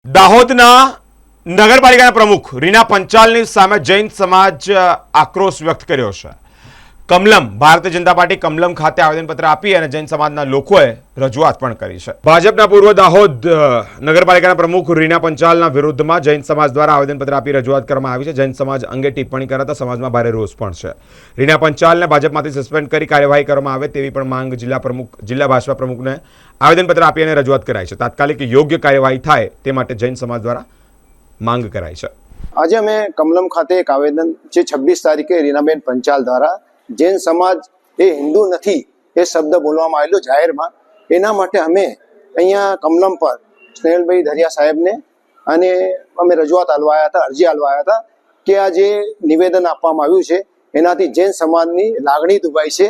દાહોદના નગરપાલિકાના પ્રમુખ રીના પંચાલની સામે જૈન સમાજ આક્રોશ વ્યક્ત કર્યો છે। કમલમ ભારતીય જનતા પાર્ટી કમલમ ખાતે આવેદનપત્ર આપી અને જૈન સમાજના લોકોએ રજૂઆત પણ કરી છે। ભાજપના પૂર્વ દાહોદ નગરપાલિકાના પ્રમુખ રીના પંચાલના વિરુદ્ધમાં જૈન સમાજ દ્વારા આવેદનપત્ર આપી રજૂઆત કરવામાં આવી છે। જૈન સમાજ અંગે ટિપ્પણી કરાતા સમાજમાં ભારે રોષ પણ છે। રીના પંચાલને ભાજપમાંથી સસ્પેન્ડ કરી કાર્યવાહી કરવામાં આવે તેવી પણ માંગ જિલ્લા ભાજપા પ્રમુખને આવેદનપત્ર આપી અને રજૂઆત કરાઈ છે। તાત્કાલિક યોગ્ય કાર્યવાહી થાય તે માટે જૈન સમાજ દ્વારા માંગ કરાઈ છે। આજે અમે કમલમ ખાતે એક આવેદન જે 26 તારીખે રીનાબેન પંચાલ દ્વારા જૈન સમાજ એ હિન્દુ નથી એ શબ્દ બોલવામાં આવેલો જાહેરમાં, એના માટે અમે અહીંયા કમલમ પર સ્નેહલભાઈ ધરિયા સાહેબને અને અમે રજૂઆત આલવાયા હતા, અરજી આલવાયા હતા કે આ જે નિવેદન આપવામાં આવ્યું છે એનાથી જૈન સમાજની લાગણી દુભાઈ છે।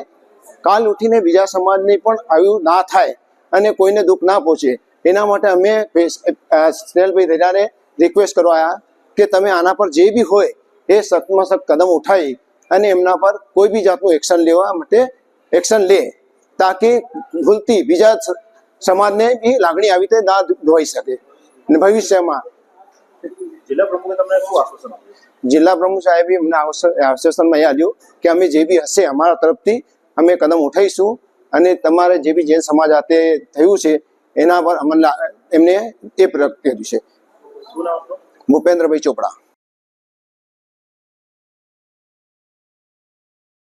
કાલ ઉઠીને બીજા સમાજને પણ આવું ના થાય અને કોઈને દુઃખ ના પહોંચે એના માટે અમે સ્નેહલભાઈ ધરિયાને રિક્વેસ્ટ કરવા આવ્યા કે તમે આના પર જે બી હોય એ સખ્તમાં સખ્ત કદમ ઉઠાવી અને એમના પર કોઈ બી જાતનું એક્શન લેવા માટે એક્શન લે, તાકી ભૂલથી બીજા સમાજને બી લાગણી આવી રીતે ના ધોવાઈ શકે। અને ભવિષ્યમાં જિલ્લા પ્રમુખ સાહેબે અમને આશ્વાસનમાં એ આપ્યું કે અમે જે બી હશે અમારા તરફથી અમે કદમ ઉઠાવીશું અને તમારે જે બી જૈન સમાજ હાથે થયું છે એના પર એમને એ પ્રગટ કર્યું છે। ભૂપેન્દ્રભાઈ ચોપડા।